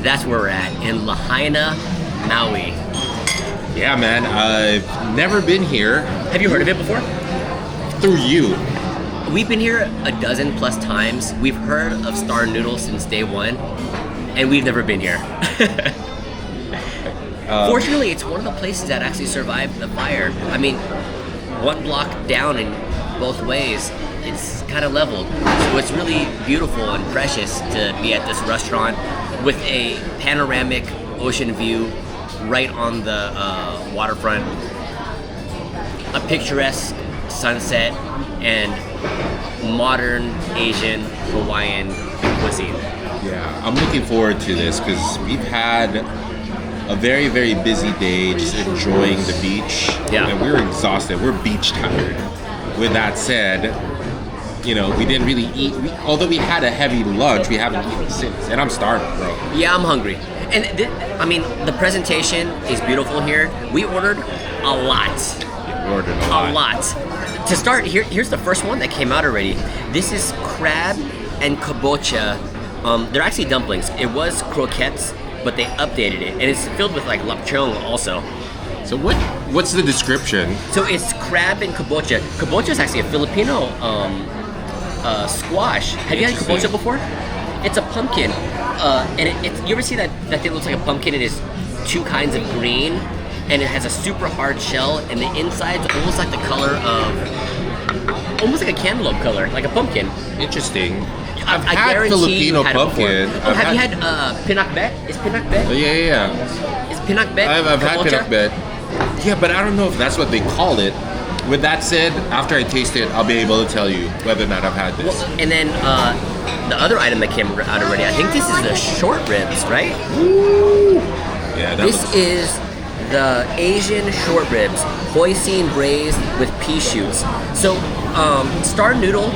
That's where we're at, in Lahaina, Maui. Yeah, man. I've never been here. Have you heard of it before? Through you. We've been here a dozen plus times. We've heard of Star Noodle since day one, and we've never been here. Fortunately, it's one of the places that actually survived the fire. I mean, one block down in both ways, it's kind of leveled. So it's really beautiful and precious to be at this restaurant with a panoramic ocean view right on the waterfront, a picturesque sunset, and modern Asian Hawaiian cuisine. Yeah, I'm looking forward to this because we've had a very, very busy day just enjoying the beach. Yeah. And we're exhausted. We're beach tired. With that said, you know, we didn't really eat. Although we had a heavy lunch, we haven't eaten since. And I'm starving, bro. Yeah, I'm hungry. And I mean, the presentation is beautiful here. We ordered a lot. We ordered a lot. To start, here's the first one that came out already. This is crab and kabocha. They're actually dumplings. It was croquettes, but they updated it, and it's filled with like lapchung also. So what's the description? So it's crab and kabocha. Kabocha is actually a Filipino squash. Have you had kabocha before? It's a pumpkin, and it's you ever see that thing looks like a pumpkin? It is two kinds of green, and it has a super hard shell, and the inside's almost like the color of, almost like a cantaloupe color, like a pumpkin. Interesting. I had guarantee Filipino you had pumpkin. it before. Have you had pinakbet? Is pinakbet? Yeah. Is pinakbet? I've had kabocha? pinakbet. Yeah, but I don't know if that's what they call it. With that said, after I taste it, I'll be able to tell you whether or not I've had this. Well, and then the other item that came out already, I think this is the short ribs, right? Woo! Yeah, This is the Asian short ribs, hoisin braised with pea shoots. So, Star Noodle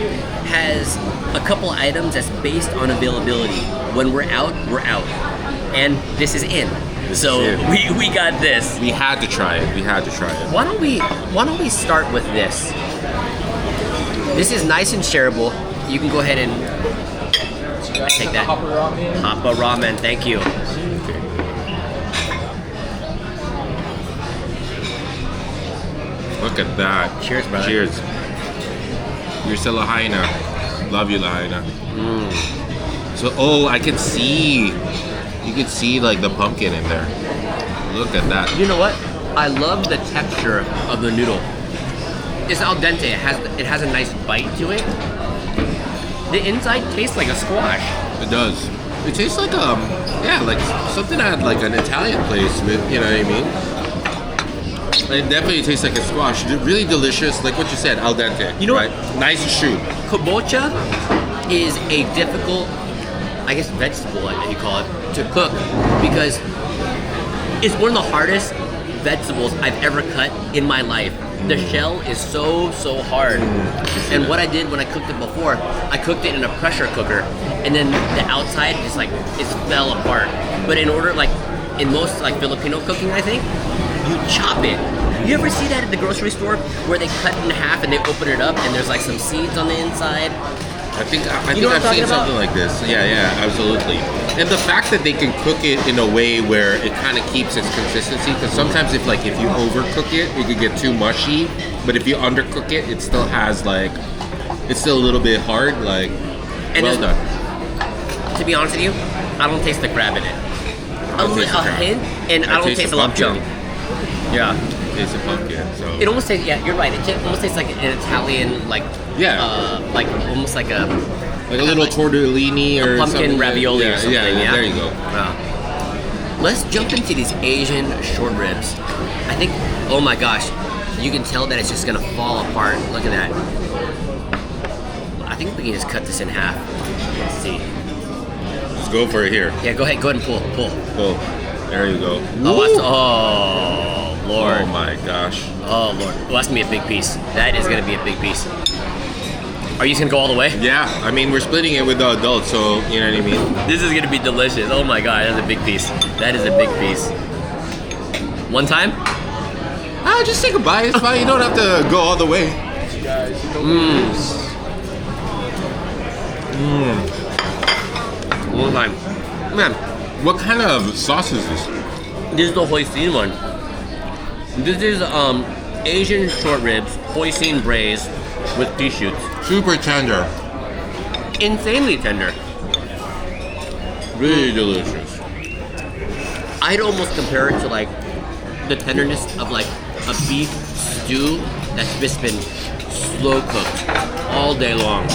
has a couple items that's based on availability. When we're out, and this is in. So we got this. We had to try it. Why don't we start with this? This is nice and shareable. You can go ahead and take that. Hapa Ramen, thank you. Look at that. Cheers, brother. Cheers. You're still Lahaina. Love you, Lahaina. So, I can see. You can see like the pumpkin in there. Look at that. You know what? I love the texture of the noodle. It's al dente. It has a nice bite to it. The inside tastes like a squash. It does. It tastes like like something at like an Italian place with, you know what I mean? It definitely tastes like a squash. Really delicious, like what you said, al dente. You know right? what? Nice and shoot. Kabocha is a difficult, I guess, vegetable that you call it, to cook because it's one of the hardest vegetables I've ever cut in my life. The shell is so hard. And what I did when I cooked it before, I cooked it in a pressure cooker, and then the outside just like it fell apart. But in order, like in most like Filipino cooking, I think you chop it. You ever see that at the grocery store where they cut it in half and they open it up and there's like some seeds on the inside? I think I've talking seen about? something like this. Yeah, absolutely. And the fact that they can cook it in a way where it kind of keeps its consistency, because sometimes if you overcook it, it could get too mushy. But if you undercook it, it still has like, it's still a little bit hard. Like, And well done. To be honest with you, I don't taste the crab in it. A hint, and I don't taste the pumpkin. lapchung. Yeah. Taste the pumpkin. So It almost tastes, yeah, you're right. It almost tastes like an Italian, like, like almost like a little tortellini or pumpkin something. ravioli or something. Yeah, there you go. Wow. Let's jump into these Asian short ribs. I think, oh my gosh, you can tell that it's just gonna fall apart. Look at that. I think we can just cut this in half. Let's see. Let's go for it here. Yeah, go ahead and pull. Oh, there you go. Oh, Lord. Oh my gosh. Oh, Lord. Well, that's gonna be a big piece. That is gonna be a big piece. Are you just gonna go all the way? Yeah, I mean, we're splitting it with the adults, so you know what I mean? This is gonna be delicious. Oh my God, that's a big piece. That is a big piece. One time? Just take a bite. It's fine. You don't have to go all the way. One time. Man, What kind of sauce is this? This is the hoisin one. This is Asian short ribs, hoisin braised with pea shoots. Super tender. Insanely tender. Really delicious. I'd almost compare it to like the tenderness of like a beef stew that's just been slow cooked all day long.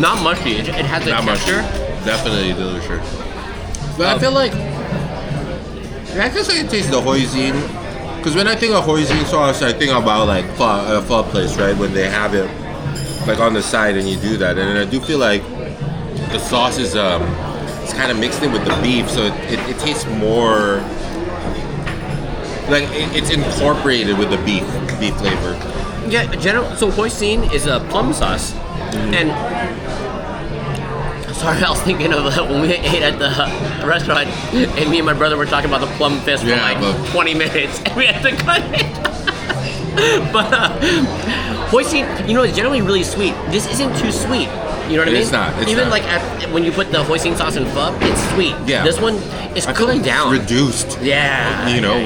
Not mushy. It has a texture. Definitely delicious. But I feel like I guess I can taste the hoisin. Because when I think of hoisin sauce, I think about like a pho place, right? When they have it like on the side and you do that. And I do feel like the sauce is it's kind of mixed in with the beef, so it tastes more like it's incorporated with the beef flavor. Yeah, so hoisin is a plum sauce, and sorry, I was thinking of when we ate at the restaurant, and me and my brother were talking about the plum fist for like 20 minutes, and we had to cut it. But hoisin, it's generally really sweet. This isn't too sweet. You know what I mean? It's not. Even like when you put the hoisin sauce in pho, it's sweet. Yeah. This one is cooking down. Reduced. Yeah.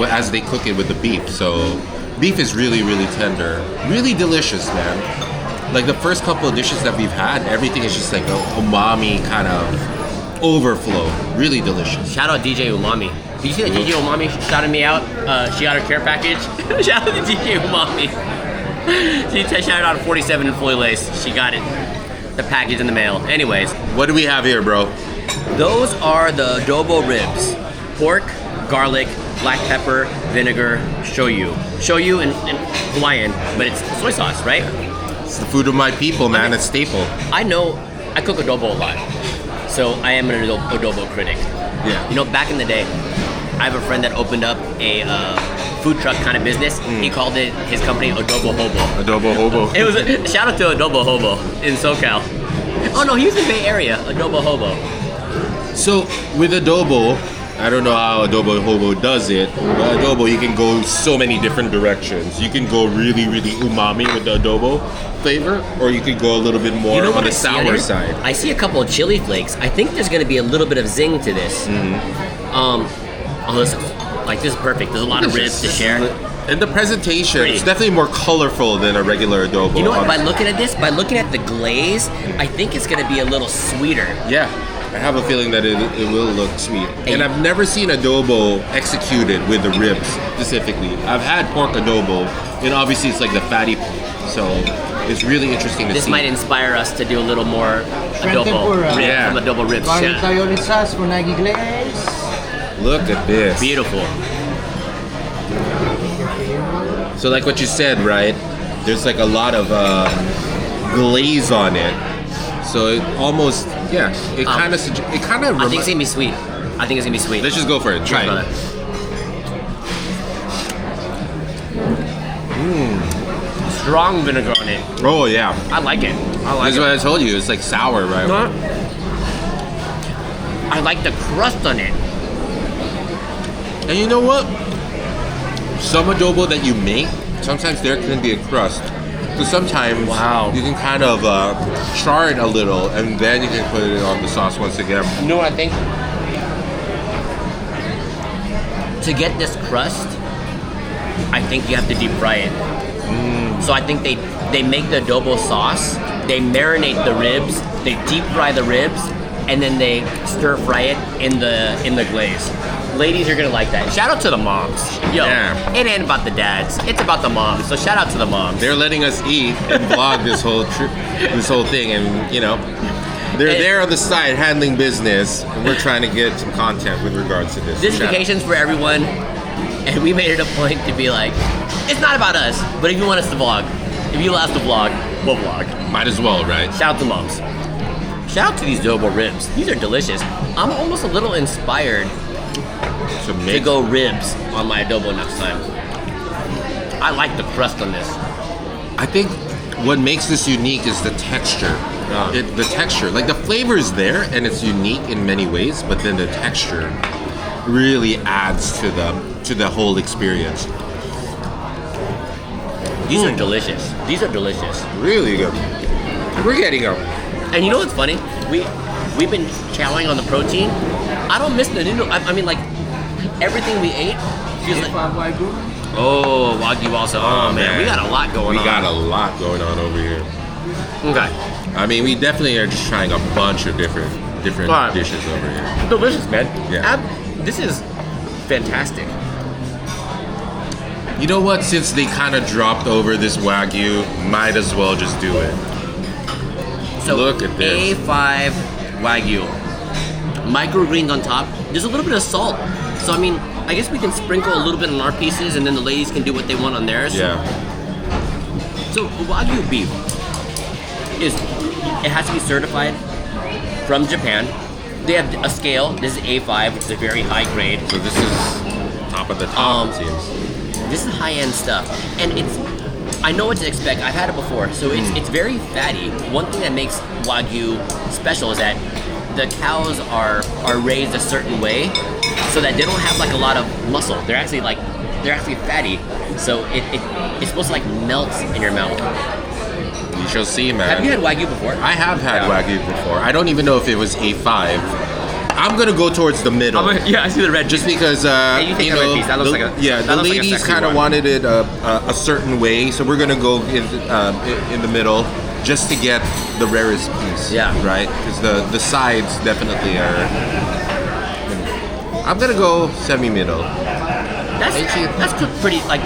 As they cook it with the beef. So beef is really, really tender. Really delicious, man. Like the first couple of dishes that we've had, everything is just like a umami kind of overflow. Really delicious. Shout out DJ Umami. Did you see that DJ Umami shouted me out? She got her care package. Shout out to DJ Umami. She shouted out 47 and fully laced. She got it. The package in the mail. Anyways. What do we have here, bro? Those are the Adobo Ribs. Pork, garlic, black pepper, vinegar, shoyu. Shoyu in Hawaiian, but it's soy sauce, right? It's the food of my people, man. It's staple. I know I cook adobo a lot, so I am an adobo critic. Yeah. Back in the day, I have a friend that opened up a food truck kind of business. He called it his company Adobo Hobo. Adobo Hobo. It was a shout out to Adobo Hobo in SoCal. Oh no, he was in Bay Area. Adobo Hobo. So with adobo, I don't know how Adobo Hobo does it, but adobo, you can go so many different directions. You can go really, really umami with the adobo flavor, or you could go a little bit more on the sour side. I see a couple of chili flakes. I think there's going to be a little bit of zing to this. This is perfect. There's a lot of ribs to share. And the presentation, Pretty. it's definitely more colorful than a regular adobo. You know what? By looking at the glaze, I think it's going to be a little sweeter. Yeah. I have a feeling that it will look sweet. And I've never seen adobo executed with the ribs specifically. I've had pork adobo, and obviously it's like the fatty pork. So it's really interesting to see. This might inspire us to do a little more adobo from adobo ribs. Look at this. Beautiful. So like what you said, right? There's like a lot of glaze on it. So it almost, it kind of. I think it's gonna be sweet. Let's just go for it. Try it. Strong vinegar on it. Oh yeah. I like it. That's what I told you. It's like sour, right? I like the crust on it. And you know what? Some adobo that you make, sometimes there can be a crust. So sometimes you can kind of char it a little, and then you can put it on the sauce once again. You know what I think? To get this crust, I think you have to deep fry it. So I think they make the adobo sauce, they marinate the ribs, they deep fry the ribs, and then they stir fry it in the glaze. Ladies are gonna like that. Shout out to the moms. It ain't about the dads. It's about the moms. So shout out to the moms. They're letting us eat and vlog this whole thing, and they're there on the side handling business, and we're trying to get some content with regards to this. This vacation's for everyone, and we made it a point to be like, it's not about us, but if you want us to vlog, if you allow us to vlog, we'll vlog. Might as well, right? Shout out to moms. Shout out to these adobo ribs. These are delicious. I'm almost a little inspired to go ribs on my adobo next time. I like the crust on this. I think what makes this unique is the texture. The texture, like the flavor is there and it's unique in many ways, but then the texture really adds to the whole experience. These are delicious. These are delicious. Really good. We're getting them. And you know what's funny? We've been chowing on the protein, I don't miss the noodle. I mean, like everything we ate feels like. Wagyu? Oh, Wagyu also. Oh man, we got a lot going on. We got a lot going on over here. Okay. I mean, we definitely are just trying a bunch of different Right. dishes over here. Delicious, man. Yeah. This is fantastic. You know what? Since they kind of dropped over this Wagyu, might as well just do it. So Look at this. A5 Wagyu. Microgreens on top. There's a little bit of salt. So I mean, I guess we can sprinkle a little bit on our pieces and then the ladies can do what they want on theirs. Yeah. So Wagyu beef it has to be certified from Japan. They have a scale. This is A5, which is a very high grade. So this is top of the top, it seems. This is high-end stuff, and I know what to expect. I've had it before, so it's very fatty. One thing that makes Wagyu special is that the cows are raised a certain way, so that they don't have like a lot of muscle. They're actually fatty, so it's supposed to like melt in your mouth. You shall see, man. Have you had Wagyu before? I have had Wagyu before. I don't even know if it was A5. I'm gonna go towards the middle. Yeah, I see the red. Just because you take the red piece. That looks like a the ladies kind of wanted it a certain way, so we're gonna go in the middle just to get the rarest piece. Yeah. Right. Because the sides definitely are. I'm gonna go semi-middle. That's cooked pretty like.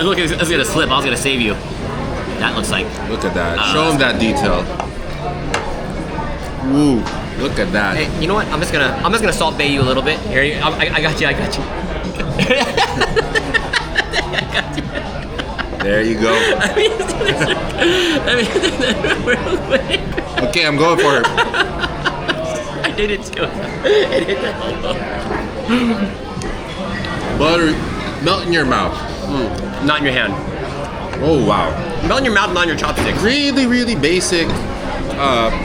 Look, it's gonna slip. I was gonna save you. That looks like. Look at that. Show them that detail. Woo. Look at that. Hey, you know what? I'm just gonna Salt Bay you a little bit. Here, I got you. I got you. There you go. Real quick. Okay, I'm going for it. I did it too. It hit the elbow. Butter, melt in your mouth. Not in your hand. Oh wow. Melt in your mouth, not in your chopsticks. Really, really basic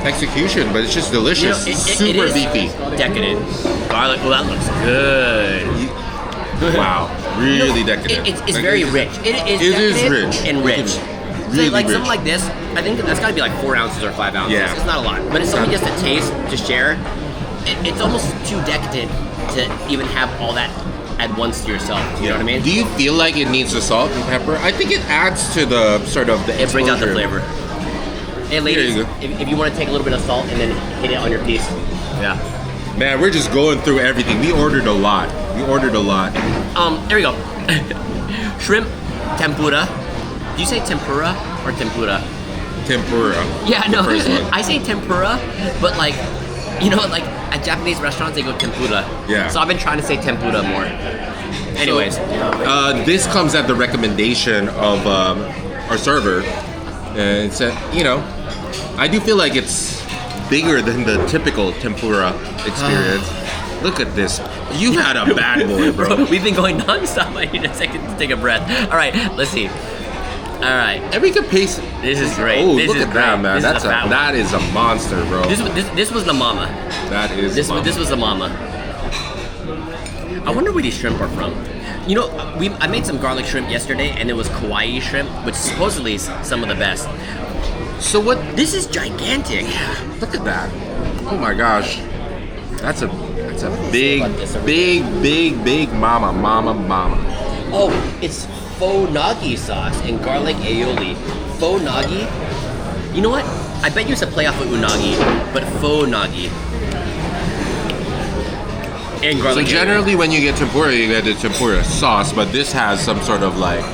execution, but it's just delicious. You know, Super it is beefy. Decadent. Garlic. Well, that looks good. Wow, really decadent. It's very rich. It is rich and rich. Really so like rich. something like this, I think that's got to be like 4 ounces or 5 ounces. Yeah. It's not a lot, but it's something just to taste, to share. It's almost too decadent to even have all that at once to yourself. You know what I mean? Do you feel like it needs the salt and pepper? I think it adds to the sort of the. It brings out the exposure. flavor. Hey ladies, There you go. if you want to take a little bit of salt and then hit it on your piece. Yeah. Man, we're just going through everything. We ordered a lot. There we go. Shrimp tempura. Do you say tempura or tempura? Tempura. Yeah, no. First one. I say tempura, but like, you know, like at Japanese restaurants they go tempura. Yeah. So I've been trying to say tempura more. Anyways. This comes at the recommendation of our server, and it's I do feel like it's bigger than the typical tempura experience. Look at this. You had a bad boy, bro. We've been going nonstop. I need a second to take a breath. All right, let's see. All right. And we can pace it. This is great. Oh, this look is at great. that, man. This is a fat one. That is a monster, bro. This was the mama. That is This mama. this was the mama. I wonder where these shrimp are from. You know, I made some garlic shrimp yesterday, and it was Hawai'i shrimp, which supposedly is some of the best. So what? This is gigantic. Look at that. Oh my gosh. That's a big mama. Oh, it's faux nagi sauce and garlic aioli. Faux nagi? You know what? I bet you it's a play off of unagi, but faux nagi. And So garlic aioli. generally when you get tempura, you get the tempura sauce, but this has some sort of like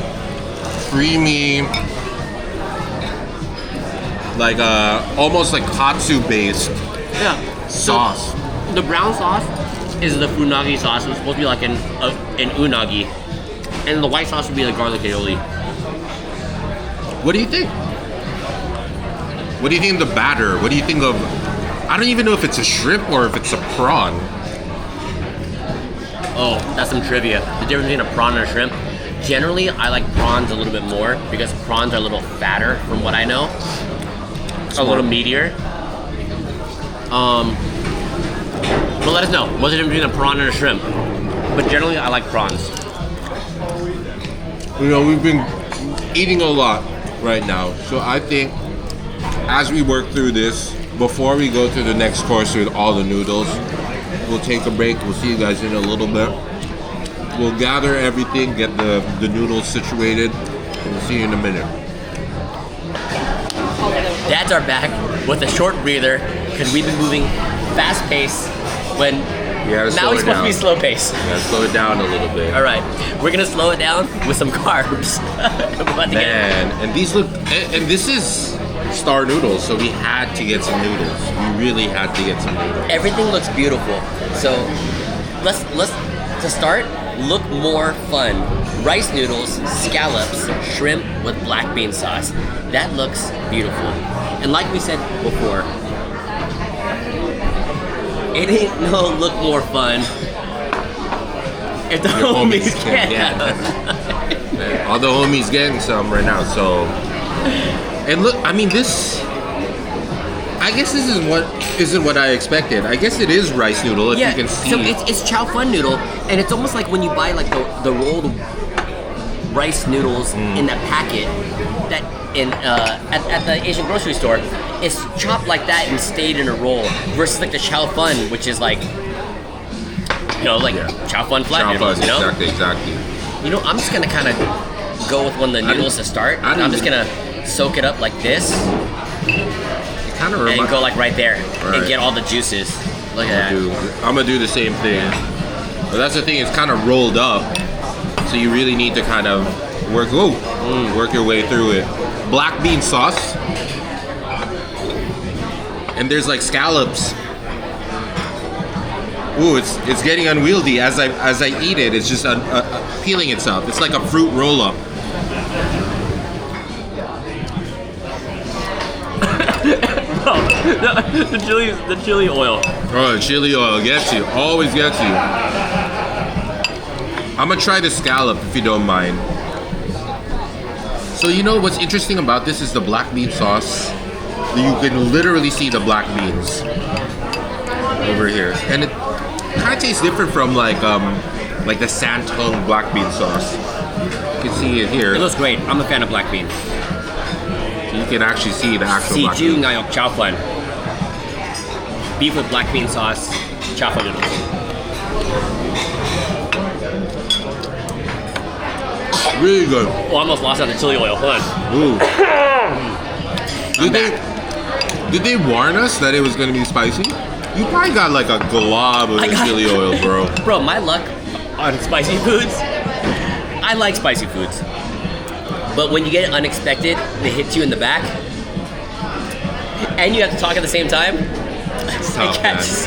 creamy, like almost like katsu based sauce. So, the brown sauce is the funagi sauce. It's supposed to be like an unagi. And the white sauce would be the garlic aioli. What do you think? What do you think of the batter? What do you think of... I don't even know if it's a shrimp or if it's a prawn. Oh, that's some trivia. The difference between a prawn and a shrimp. Generally, I like prawns a little bit more because prawns are a little fatter from what I know. A little meatier. But let us know. What's the difference between a prawn and a shrimp? But generally, I like prawns. You know, we've been eating a lot right now. So I think as we work through this, before we go to the next course with all the noodles, We'll take a break. We'll see you guys in a little bit. We'll gather everything, get the noodles situated. We'll see you in a minute. Dads are back with a short breather because we've been moving fast pace when now he's supposed to be slow pace. Yeah, slow it down a little bit. All right, we're gonna slow it down with some carbs. And these look, and this is Star Noodles, so we had to get some noodles. We really had to get some noodles. Everything looks beautiful. So let's to start, look more fun. Rice noodles, scallops, shrimp with black bean sauce. That looks beautiful. And like we said before, it ain't no look more fun if the homies can. Yeah. All the homies getting some right now. So, and look, I mean this. I guess this isn't what I expected. I guess it is rice noodle if you can see. So it's chow fun noodle, and it's almost like when you buy like the rolled rice noodles in that packet that at the Asian grocery store. It's chopped like that and stayed in a roll versus like the chow fun, which is like chow fun flat noodles. Exactly. You know, I'm just gonna kind of go with one of the noodles to start. I'm just gonna soak it up like this. And go like right there and get all the juices. Look at that. I'm gonna do the same thing. But that's the thing, it's kind of rolled up. So you really need to kind of work your way through it. Black bean sauce. And there's like scallops. Ooh, it's getting unwieldy as I eat it. It's just peeling itself. It's like a fruit roll up. The chili oil. Oh, the chili oil gets you. Always gets you. I'm gonna try the scallop if you don't mind. So you know what's interesting about this is the black bean sauce. You can literally see the black beans over here, and it kind of tastes different from like the Santong black bean sauce. You can see it here. It looks great. I'm a fan of black beans. You can actually see the actual black bean. Ngayok chow fun. Beef with black bean sauce, chow fun noodles. Really good. Oh, I almost lost out the chili oil. Hold on. Ooh. Did they warn us that it was going to be spicy? You probably got like a glob of chili oil, bro. Bro, my luck on spicy foods, I like spicy foods. But when you get it unexpected, they hit you in the back, and you have to talk at the same time, it's tough,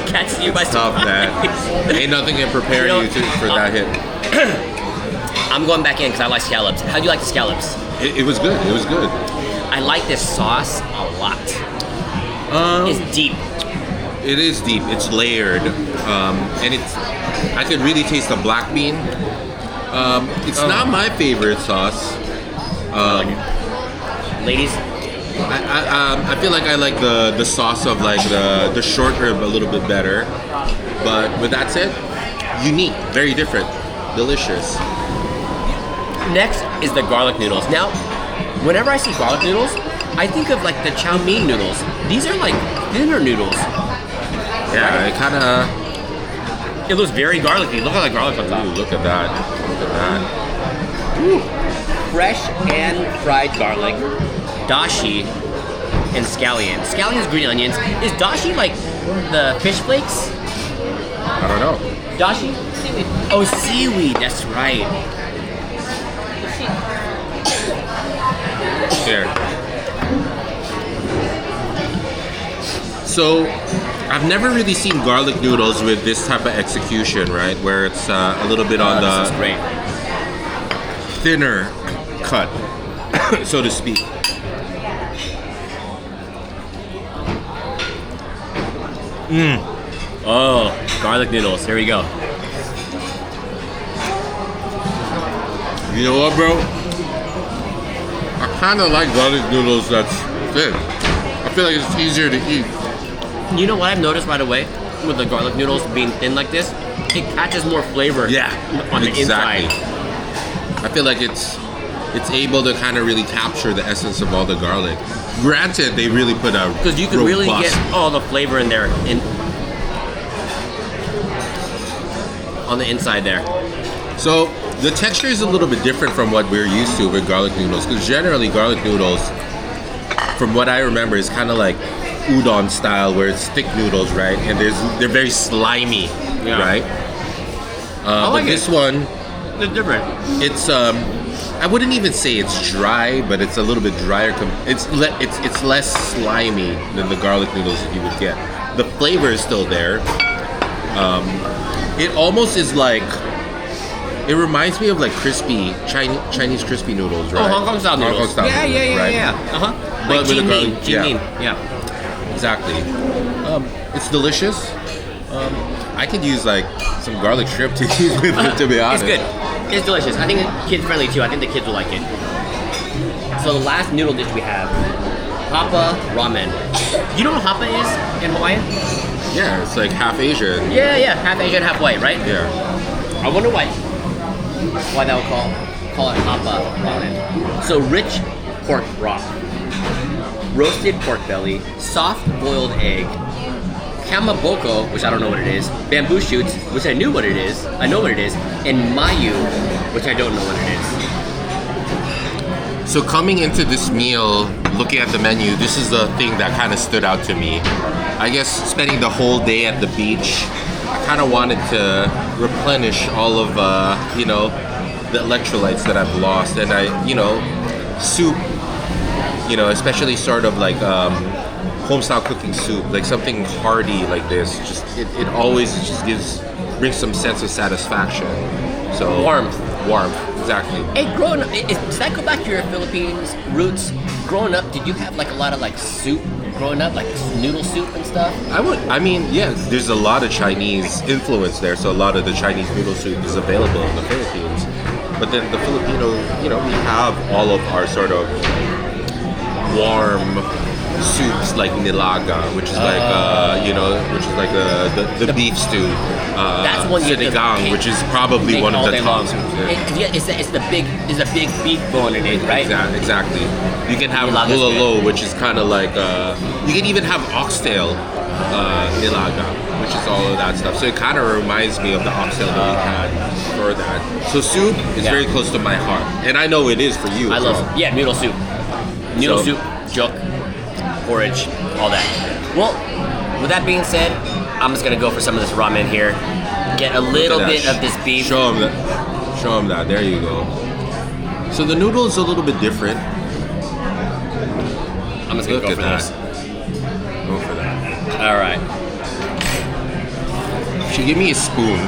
catch you by surprise. That. Ain't nothing can prepare you for that hit. I'm going back in because I like scallops. How do you like the scallops? It was good. It was good. I like this sauce a lot. It's deep. It is deep. It's layered, and I could really taste the black bean. It's not my favorite sauce. Ladies, I feel like I like the sauce of like the short rib a little bit better. But with that said, unique, very different, delicious. Next is the garlic noodles. Now, whenever I see garlic noodles, I think of like the chow mein noodles. These are like thinner noodles. Yeah, right? It looks very garlicky. Look at the garlic on top. Ooh, look at that. Look at that. Ooh. Fresh and fried garlic, dashi, and scallion. Scallion's green onions. Is dashi like the fish flakes? I don't know. Dashi? Seaweed. Oh, seaweed. That's right. Here. So, I've never really seen garlic noodles with this type of execution, right? Where it's a little bit on the thinner cut, so to speak. Oh, garlic noodles. Here we go. You know what, bro? I kind of like garlic noodles that's thin. I feel like it's easier to eat. You know what I've noticed right away with the garlic noodles being thin like this? It catches more flavor on the inside. I feel like it's able to kind of really capture the essence of all the garlic. Granted, they really put a because you can really get all the flavor in there. on the inside there. So the texture is a little bit different from what we're used to with garlic noodles, because generally garlic noodles, from what I remember, is kind of like udon style, where it's thick noodles, right? And they're very slimy, right? But this one, it's different. it's I wouldn't even say it's dry, but it's a little bit drier. It's less slimy than the garlic noodles that you would get. The flavor is still there. It almost is like, it reminds me of like crispy Chinese crispy noodles, right? Oh, Hong Kong style noodles. Hong Kong style yeah, noodles, right? yeah. But with the garlic, yeah. Exactly. It's delicious. I could use like some garlic shrimp to use with it, to be honest. It's good. It's delicious. I think it's kid friendly too. I think the kids will like it. So the last noodle dish we have, Hapa Ramen. You know what Hapa is in Hawaiian? Yeah, it's like half Asian. Yeah. Half Asian, half white, right? Yeah. I wonder why they would call it Hapa Ramen. So rich pork broth, roasted pork belly, soft boiled egg, kamaboko, which I don't know what it is, bamboo shoots, which I know what it is, and mayu, which I don't know what it is. So coming into this meal, looking at the menu, this is the thing that kind of stood out to me. I guess spending the whole day at the beach, I kind of wanted to replenish all of, the electrolytes that I've lost. And soup, especially sort of like home-style cooking soup, like something hearty like this, just it always just brings some sense of satisfaction. So Warmth, exactly. Hey, growing up, does that go back to your Philippines roots? Growing up, did you have like a lot of like soup growing up, like noodle soup and stuff? There's a lot of Chinese influence there, so a lot of the Chinese noodle soup is available in the Philippines. But then the Filipino, we have all of our sort of warm soups like nilaga, which is the beef stew. That's one you sinigang, which is probably one of the top soups. It's the big beef bone in it, right? Exactly. You can have Nilaga's bulalo, which is kind of like you can even have oxtail nilaga, which is all of that stuff. So it kind of reminds me of the oxtail that we had for that. So soup is very close to my heart, and I know it is for you. I love noodle soup, soup, juk, porridge, all that. Well, with that being said, I'm just gonna go for some of this ramen here. Get a little bit of this beef. Show them that. There you go. So the noodle is a little bit different. I'm just gonna go for this. Go for that. All right. She give me a spoon.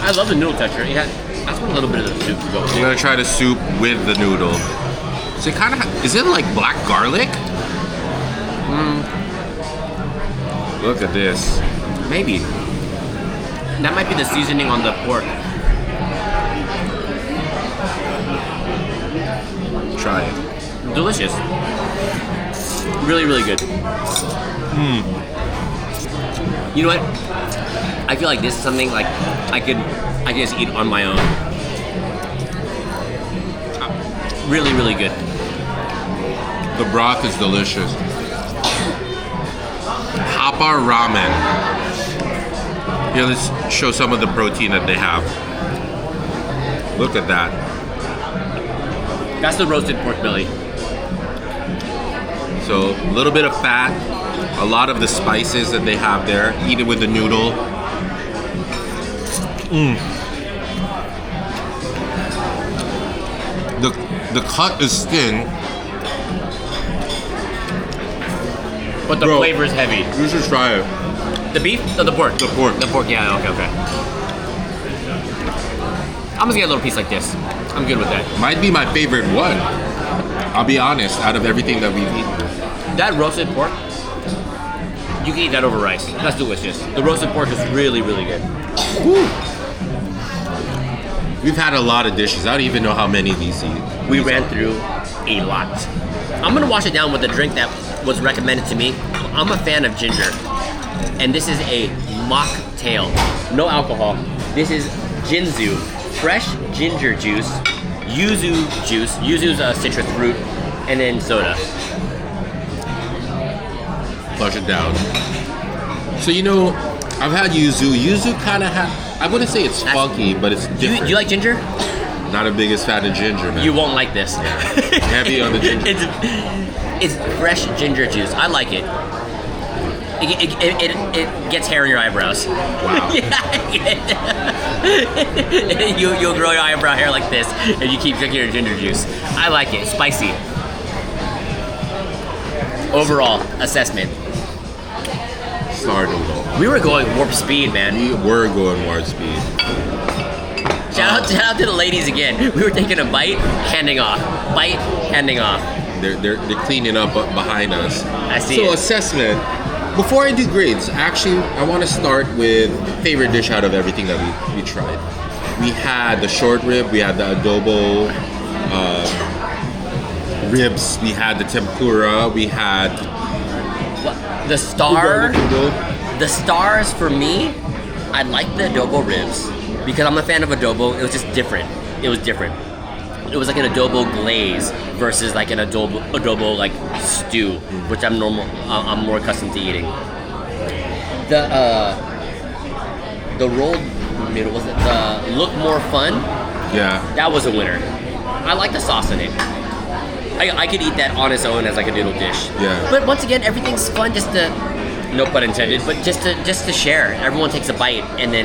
I love the noodle texture. I just want a little bit of the soup to go with it. I'm gonna try the soup with the noodle. So it kind of is it like black garlic? Look at this. Maybe. That might be the seasoning on the pork. Try it. Delicious. Really, really good. You know what? I feel like this is something like I could just eat on my own. Really, really good. The broth is delicious. Hapa Ramen. Here, let's show some of the protein that they have. Look at that. That's the roasted pork belly. So a little bit of fat, a lot of the spices that they have there. Eat it with the noodle. The cut is thin. But the flavor is heavy. You should try it. The beef? No, the pork. The pork. The pork, yeah, okay. I'm just gonna get a little piece like this. I'm good with that. Might be my favorite one. I'll be honest, out of everything that we've eaten. That roasted pork, you can eat that over rice. That's delicious. The roasted pork is really, really good. Woo. We've had a lot of dishes. I don't even know how many of these We ran through a lot. I'm gonna wash it down with a drink that was recommended to me. I'm a fan of ginger, and this is a mocktail. No alcohol. This is ginzu, fresh ginger juice, yuzu juice. Yuzu's a citrus fruit, and then soda. Flush it down. So I've had yuzu. Yuzu kind of I wouldn't say it's funky, but it's different. Do you like ginger? Not a biggest fan of ginger, man. You won't like this. Heavy on the ginger. It's fresh ginger juice. I like it. It gets hair in your eyebrows. Wow. You'll grow your eyebrow hair like this if you keep drinking your ginger juice. I like it. Spicy. Overall assessment. Star Noodle. We were going warp speed, man. We were going warp speed. Shout out to the ladies again. We were taking a bite, handing off. Bite, handing off. They're cleaning up behind us. I see. So it. assessment. Before I do grades, actually, I want to start with favorite dish out of everything that we tried. We had the short rib. We had the adobo ribs. We had the tempura. We had The stars for me, I like the adobo ribs because I'm a fan of adobo. It was just different. It was different. It was like an adobo glaze versus like an adobo like stew, which I'm more accustomed to eating. The rolled noodle, was it the look more fun? Yeah. That was a winner. I like the sauce in it. I could eat that on its own as like a noodle dish. Yeah. But once again, everything's fun just to, no pun intended, but just to share. Everyone takes a bite and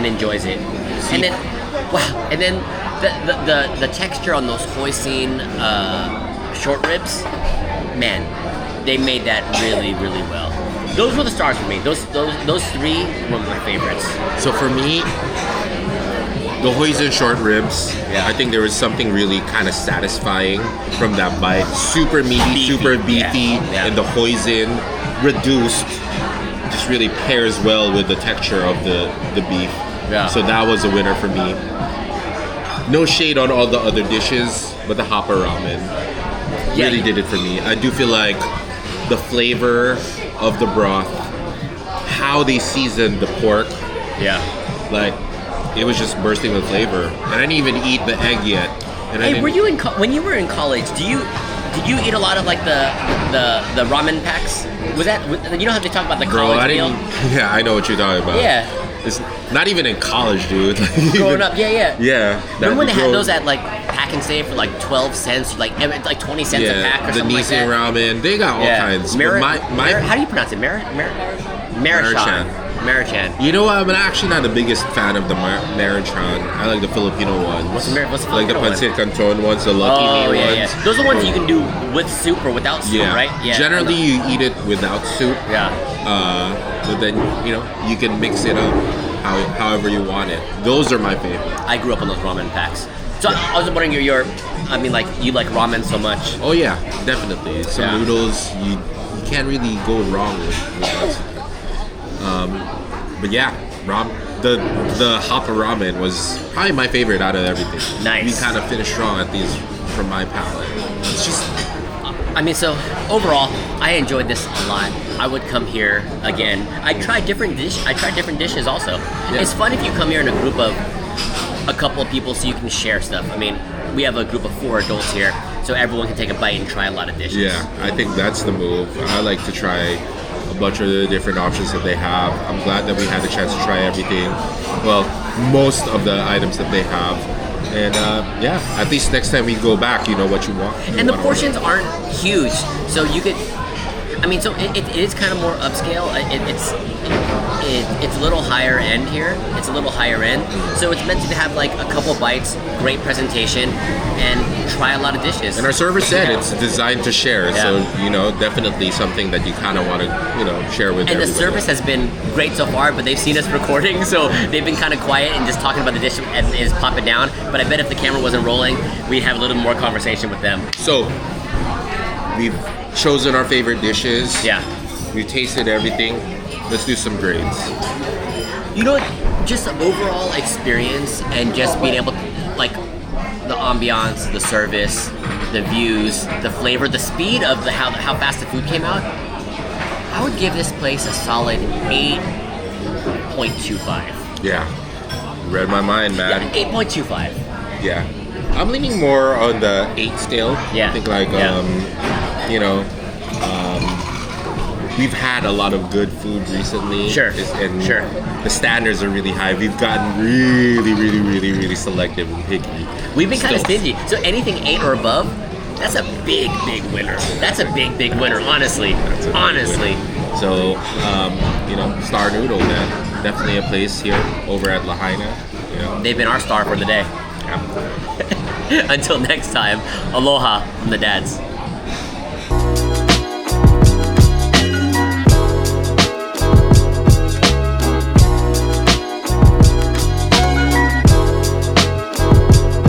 enjoys it. And then, wow. And then the texture on those hoisin short ribs, man, they made that really, really well. Those were the stars for me. Those three were my favorites. So for me, the Hawaiian short ribs, Yeah. I think there was something really kind of satisfying from that bite. Super meaty, super beefy, Yeah. and the Hawaiian reduced just really pairs well with the texture of the beef. Yeah. So that was a winner for me. No shade on all the other dishes, but the Hapa Ramen really did it for me. I do feel like the flavor of the broth, how they seasoned the pork, Yeah. like, it was just bursting with flavor. And I didn't even eat the egg yet. And Hey, were you when you were in college? Did you eat a lot of like the ramen packs? Was that, you know how they talk about the college meal? Yeah, I know what you're talking about. Yeah. It's not even in college, dude. Growing up, yeah. Yeah. Remember when they had those at like Pack and Save for like 12 cents, like 20 cents a pack or the something like that? ramen, they got all kinds. But how do you pronounce it? Marichan. You know what? I'm actually not the biggest fan of the Marichan. I like the Filipino ones. What's the like the Filipino one? pancit canton ones, the Lucky Me ones. Yeah. Those are the ones you can do with soup or without soup, right? Yeah. Generally, you eat it without soup. Yeah. But then, you can mix it up however you want it. Those are my favorite. I grew up on those ramen packs. So I was wondering, you like ramen so much. Oh yeah, definitely. Some noodles, you can't really go wrong with that. But yeah, the Hapa Ramen was probably my favorite out of everything. Nice. We kind of finished strong at these from my palate. It's just, So overall, I enjoyed this a lot. I would come here again. I tried different dishes also. Yeah. It's fun if you come here in a group of a couple of people so you can share stuff. We have a group of 4 adults here, so everyone can take a bite and try a lot of dishes. yeah, I think that's the move. I like to try a bunch of the different options that they have. I'm glad that we had the chance to try everything. Well, most of the items that they have. And at least next time we go back, you know what you want. And the portions aren't huge, so you could. So it is kind of more upscale. It's a little higher end here. It's a little higher end, so it's meant to have like a couple bites, great presentation, and try a lot of dishes. And our server said it's designed to share, so Yeah. definitely something that you kind of want to share with. And the everybody. service has been great so far, but they've seen us recording, so they've been kind of quiet and just talking about the dish and is popping down. But I bet if the camera wasn't rolling, we'd have a little more conversation with them. So we've chosen our favorite dishes. Yeah. We've tasted everything. Let's do some grades. Just the overall experience and just being able to, like, the ambiance, the service, the views, the flavor, the speed of how fast the food came out, I would give this place a solid 8.25. Yeah. You read my mind, man. Yeah, 8.25. Yeah. I'm leaning more on the 8 scale. Yeah. I think like, we've had a lot of good food recently. Sure. And Sure. the standards are really high. We've gotten really selective and picky. We've been kind of Still. stingy. So anything 8 or above, that's a big winner. That's a big winner, honestly. That's a big Honestly. winner. So, you know, Star Noodle, man. Definitely a place here over at Lahaina. You know. They've been our star for the day. Yeah. Until next time, aloha from the dads.